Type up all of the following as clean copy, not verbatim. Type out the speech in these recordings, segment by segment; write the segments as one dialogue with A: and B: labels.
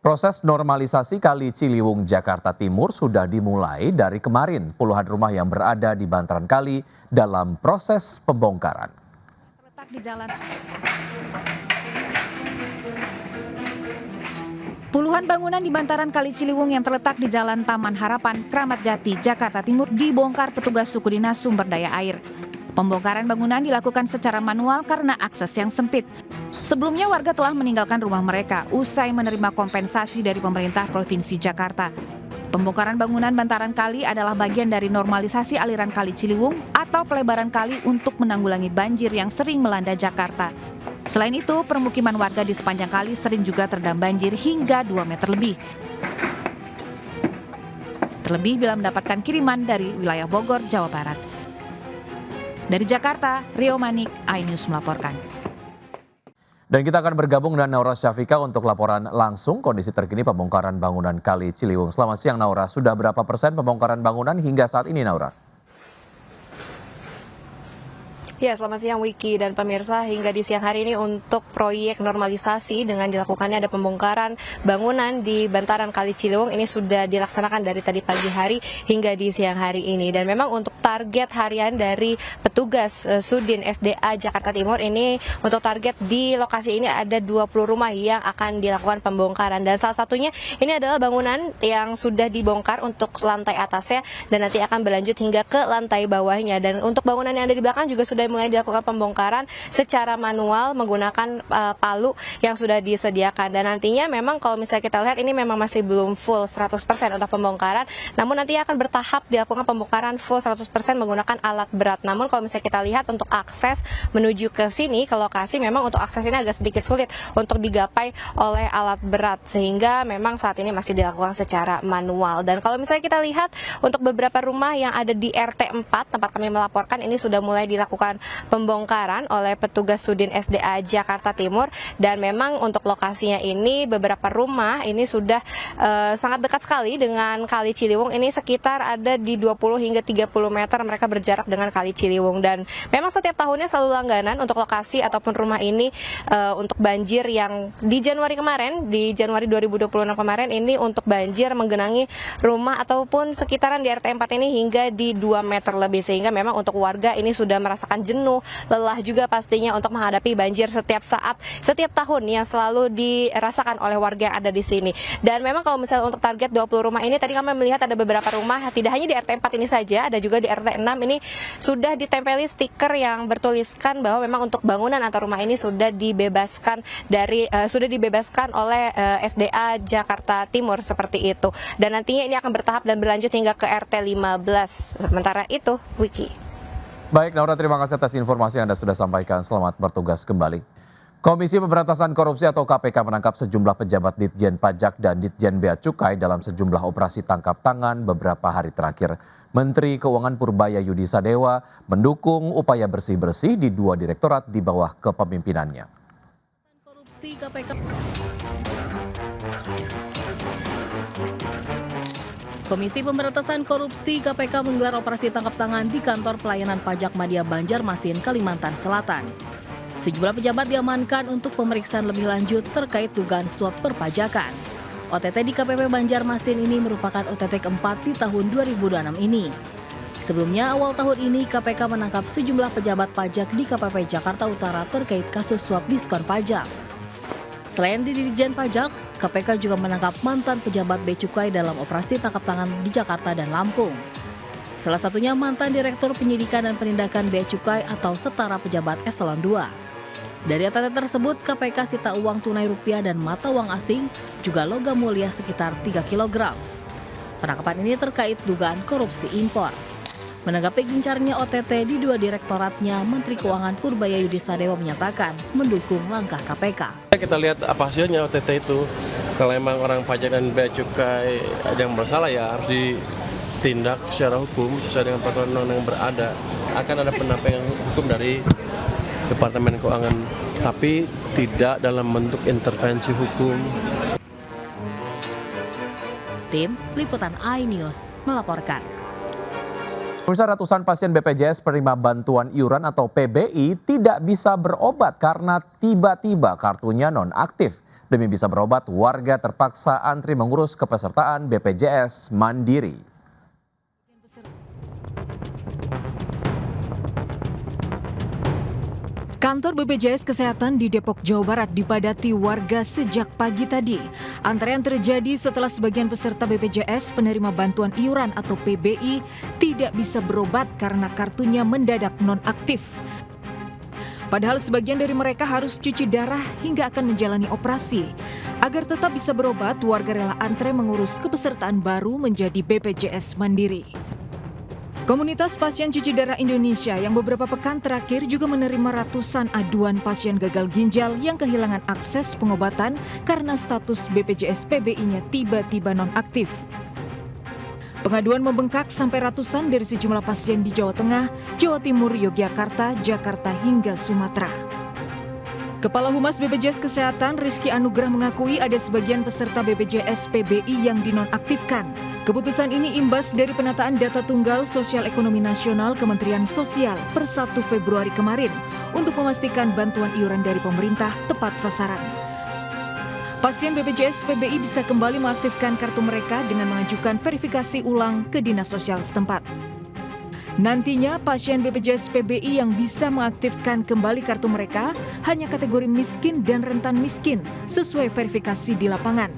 A: Proses normalisasi Kali Ciliwung, Jakarta Timur sudah dimulai dari kemarin. Puluhan rumah yang berada di bantaran kali dalam proses pembongkaran.
B: Terletak di jalan. Puluhan bangunan di bantaran Kali Ciliwung yang terletak di Jalan Taman Harapan, Kramat Jati, Jakarta Timur dibongkar petugas suku dinas sumber daya air. Pembongkaran bangunan dilakukan secara manual karena akses yang sempit. Sebelumnya warga telah meninggalkan rumah mereka usai menerima kompensasi dari pemerintah Provinsi Jakarta. Pembongkaran bangunan bantaran kali adalah bagian dari normalisasi aliran Kali Ciliwung atau pelebaran kali untuk menanggulangi banjir yang sering melanda Jakarta. Selain itu, permukiman warga di sepanjang kali sering juga terendam banjir hingga 2 meter lebih. Terlebih bila mendapatkan kiriman dari wilayah Bogor, Jawa Barat. Dari Jakarta, Rio Manik, iNews melaporkan.
A: Dan kita akan bergabung dengan Naura Syafika untuk laporan langsung kondisi terkini pembongkaran bangunan Kali Ciliwung. Selamat siang Naura, sudah berapa persen pembongkaran bangunan hingga saat ini Naura?
C: Ya, selamat siang Wiki dan pemirsa. Hingga di siang hari ini untuk proyek normalisasi dengan dilakukannya ada pembongkaran bangunan di bantaran Kali Ciliwung ini sudah dilaksanakan dari tadi pagi hari hingga di siang hari ini. Dan memang untuk target harian dari petugas Sudin SDA Jakarta Timur ini, untuk target di lokasi ini ada 20 rumah yang akan dilakukan pembongkaran. Dan salah satunya ini adalah bangunan yang sudah dibongkar untuk lantai atasnya dan nanti akan berlanjut hingga ke lantai bawahnya. Dan untuk bangunan yang ada di belakang juga sudah mulai dilakukan pembongkaran secara manual menggunakan palu yang sudah disediakan. Dan nantinya memang kalau misalnya kita lihat ini memang masih belum full 100% untuk pembongkaran, namun nantinya akan bertahap dilakukan pembongkaran full 100% menggunakan alat berat. Namun kalau misalnya kita lihat untuk akses menuju ke sini, ke lokasi, memang untuk akses ini agak sedikit sulit untuk digapai oleh alat berat, sehingga memang saat ini masih dilakukan secara manual. Dan kalau misalnya kita lihat untuk beberapa rumah yang ada di RT 4 tempat kami melaporkan, ini sudah mulai dilakukan pembongkaran oleh petugas Sudin SDA Jakarta Timur. Dan memang untuk lokasinya ini beberapa rumah ini sudah sangat dekat sekali dengan Kali Ciliwung. Ini sekitar ada di 20 hingga 30 meter mereka berjarak dengan Kali Ciliwung. Dan memang setiap tahunnya selalu langganan untuk lokasi ataupun rumah ini untuk banjir yang di Januari kemarin, di Januari 2026 kemarin ini untuk banjir menggenangi rumah ataupun sekitaran di RT 4 ini hingga di 2 meter lebih, sehingga memang untuk warga ini sudah merasakan jenuh, lelah juga pastinya untuk menghadapi banjir setiap saat, setiap tahun yang selalu dirasakan oleh warga yang ada di sini. Dan memang kalau misalnya untuk target 20 rumah ini, tadi kami melihat ada beberapa rumah, tidak hanya di RT 4 ini saja, ada juga di RT 6 ini sudah ditempeli stiker yang bertuliskan bahwa memang untuk bangunan atau rumah ini sudah dibebaskan dari oleh SDA Jakarta Timur seperti itu. Dan nantinya ini akan bertahap dan berlanjut hingga ke RT 15. Sementara itu, Wiki.
A: Baik Naura, terima kasih atas informasi yang Anda sudah sampaikan. Selamat bertugas kembali. Komisi Pemberantasan Korupsi atau KPK menangkap sejumlah pejabat Ditjen Pajak dan Ditjen Bea Cukai dalam sejumlah operasi tangkap tangan beberapa hari terakhir. Menteri Keuangan Purbaya Yudi Sadewa mendukung upaya bersih-bersih di 2 direktorat di bawah kepemimpinannya.
B: Korupsi KPK. Komisi Pemberantasan Korupsi KPK menggelar operasi tangkap tangan di kantor pelayanan pajak Madya Banjarmasin, Kalimantan Selatan. Sejumlah pejabat diamankan untuk pemeriksaan lebih lanjut terkait dugaan suap perpajakan. OTT di KPP Banjarmasin ini merupakan OTT keempat di tahun 2026 ini. Sebelumnya awal tahun ini KPK menangkap sejumlah pejabat pajak di KPP Jakarta Utara terkait kasus suap diskon pajak. Selain di Ditjen Pajak, KPK juga menangkap mantan pejabat Bea Cukai dalam operasi tangkap tangan di Jakarta dan Lampung. Salah satunya mantan Direktur Penyidikan dan Penindakan Bea Cukai atau setara pejabat eselon 2. Dari OTT tersebut, KPK sita uang tunai rupiah dan mata uang asing, juga logam mulia sekitar 3 kg. Penangkapan ini terkait dugaan korupsi impor. Menanggapi gencarnya OTT di 2 direktoratnya, Menteri Keuangan Purbaya Yudi Sadewa menyatakan mendukung langkah KPK.
D: Kita lihat apa hasilnya OTT itu. Kalau memang orang pajak dan bea cukai ada yang bersalah, ya harus ditindak secara hukum sesuai dengan peraturan undang-undang yang berada. Akan ada pendampingan hukum dari Departemen Keuangan, tapi tidak dalam bentuk intervensi hukum.
B: Tim Liputan iNews melaporkan.
A: Pemirsa, ratusan pasien BPJS penerima bantuan iuran atau PBI tidak bisa berobat karena tiba-tiba kartunya nonaktif. Demi bisa berobat, warga terpaksa antri mengurus kepesertaan BPJS Mandiri.
B: Kantor BPJS Kesehatan di Depok, Jawa Barat dipadati warga sejak pagi tadi. Antrean terjadi setelah sebagian peserta BPJS penerima bantuan iuran atau PBI tidak bisa berobat karena kartunya mendadak nonaktif. Padahal sebagian dari mereka harus cuci darah hingga akan menjalani operasi. Agar tetap bisa berobat, warga rela antre mengurus kepesertaan baru menjadi BPJS Mandiri. Komunitas Pasien Cuci Darah Indonesia yang beberapa pekan terakhir juga menerima ratusan aduan pasien gagal ginjal yang kehilangan akses pengobatan karena status BPJS PBI-nya tiba-tiba nonaktif. Pengaduan membengkak sampai ratusan dari sejumlah pasien di Jawa Tengah, Jawa Timur, Yogyakarta, Jakarta hingga Sumatera. Kepala Humas BPJS Kesehatan Rizky Anugrah mengakui ada sebagian peserta BPJS PBI yang dinonaktifkan. Keputusan ini imbas dari penataan data tunggal Sosial Ekonomi Nasional Kementerian Sosial per 1 Februari kemarin untuk memastikan bantuan iuran dari pemerintah tepat sasaran. Pasien BPJS PBI bisa kembali mengaktifkan kartu mereka dengan mengajukan verifikasi ulang ke Dinas Sosial setempat. Nantinya pasien BPJS PBI yang bisa mengaktifkan kembali kartu mereka hanya kategori miskin dan rentan miskin sesuai verifikasi di lapangan.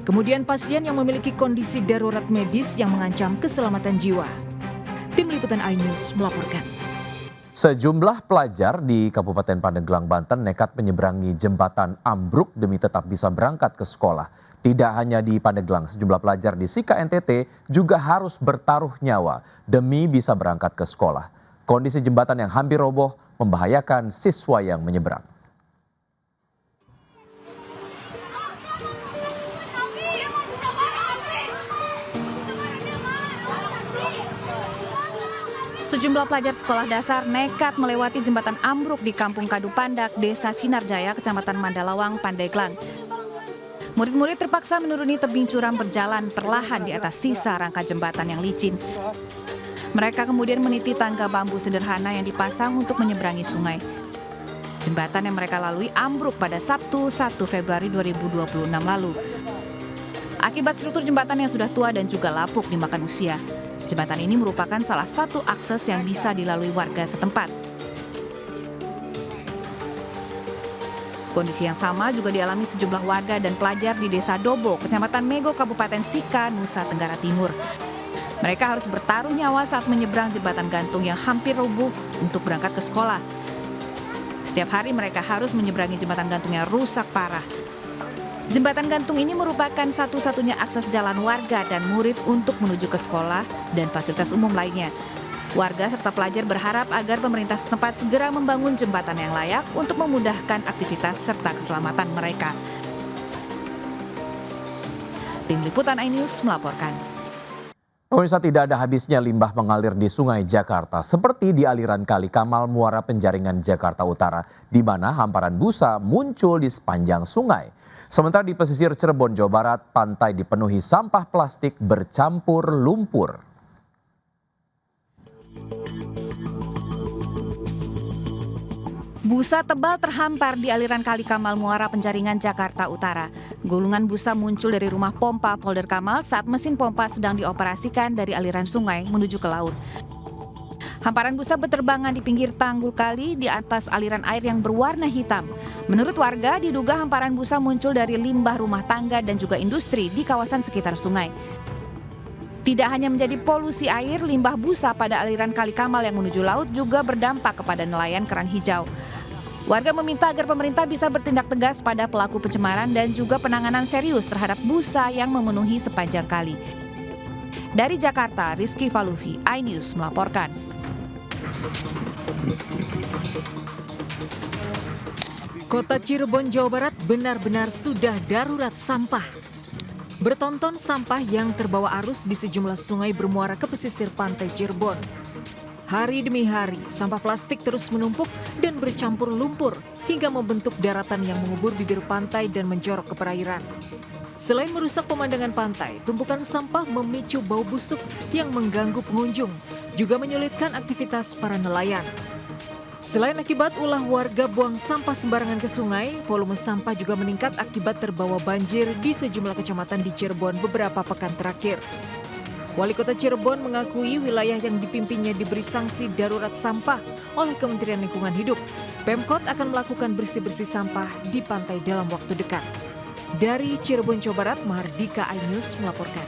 B: Kemudian pasien yang memiliki kondisi darurat medis yang mengancam keselamatan jiwa. Tim Liputan iNews melaporkan.
A: Sejumlah pelajar di Kabupaten Pandeglang, Banten nekat menyeberangi jembatan ambruk demi tetap bisa berangkat ke sekolah. Tidak hanya di Pandeglang, sejumlah pelajar di Sika NTT juga harus bertaruh nyawa demi bisa berangkat ke sekolah. Kondisi jembatan yang hampir roboh membahayakan siswa yang menyeberang.
E: Sejumlah pelajar sekolah dasar nekat melewati jembatan ambruk di Kampung Kadu Pandak, Desa Sinarjaya, Kecamatan Mandalawang, Pandeglang. Murid-murid terpaksa menuruni tebing curam berjalan perlahan di atas sisa rangka jembatan yang licin. Mereka kemudian meniti tangga bambu sederhana yang dipasang untuk menyeberangi sungai. Jembatan yang mereka lalui ambruk pada Sabtu 1 Februari 2026 lalu. Akibat struktur jembatan yang sudah tua dan juga lapuk dimakan usia. Jembatan ini merupakan salah satu akses yang bisa dilalui warga setempat. Kondisi yang sama juga dialami sejumlah warga dan pelajar di Desa Dobo, Kecamatan Mego, Kabupaten Sika, Nusa Tenggara Timur. Mereka harus bertaruh nyawa saat menyeberang jembatan gantung yang hampir roboh untuk berangkat ke sekolah. Setiap hari mereka harus menyeberangi jembatan gantung yang rusak parah. Jembatan gantung ini merupakan satu-satunya akses jalan warga dan murid untuk menuju ke sekolah dan fasilitas umum lainnya. Warga serta pelajar berharap agar pemerintah setempat segera membangun jembatan yang layak untuk memudahkan aktivitas serta keselamatan mereka. Tim Liputan iNews melaporkan.
A: Pemirsa, tidak ada habisnya limbah mengalir di Sungai Jakarta, seperti di aliran Kali Kamal Muara Penjaringan Jakarta Utara, di mana hamparan busa muncul di sepanjang sungai. Sementara di pesisir Cirebon, Jawa Barat, pantai dipenuhi sampah plastik bercampur lumpur.
E: Busa tebal terhampar di aliran Kali Kamal Muara Penjaringan Jakarta Utara. Gulungan busa muncul dari rumah pompa Polder Kamal saat mesin pompa sedang dioperasikan dari aliran sungai menuju ke laut. Hamparan busa berterbangan di pinggir tanggul kali di atas aliran air yang berwarna hitam. Menurut warga, diduga hamparan busa muncul dari limbah rumah tangga dan juga industri di kawasan sekitar sungai. Tidak hanya menjadi polusi air, limbah busa pada aliran Kali Kamal yang menuju laut juga berdampak kepada nelayan kerang hijau. Warga meminta agar pemerintah bisa bertindak tegas pada pelaku pencemaran dan juga penanganan serius terhadap busa yang memenuhi sepanjang kali. Dari Jakarta, Rizky Falufi, iNews melaporkan.
B: Kota Cirebon, Jawa Barat benar-benar sudah darurat sampah. Bertonton sampah yang terbawa arus di sejumlah sungai bermuara ke pesisir pantai Cirebon. Hari demi hari, sampah plastik terus menumpuk dan bercampur lumpur hingga membentuk daratan yang mengubur bibir pantai dan menjorok ke perairan. Selain merusak pemandangan pantai, tumpukan sampah memicu bau busuk yang mengganggu pengunjung, juga menyulitkan aktivitas para nelayan.
F: Selain akibat ulah warga buang sampah sembarangan ke sungai, volume sampah juga meningkat akibat terbawa banjir di sejumlah kecamatan di Cirebon beberapa pekan terakhir. Wali Kota Cirebon mengakui wilayah yang dipimpinnya diberi sanksi darurat sampah oleh Kementerian Lingkungan Hidup. Pemkot akan melakukan bersih-bersih sampah di pantai dalam waktu dekat. Dari Cirebon, Jawa Barat, Mahardika iNews melaporkan.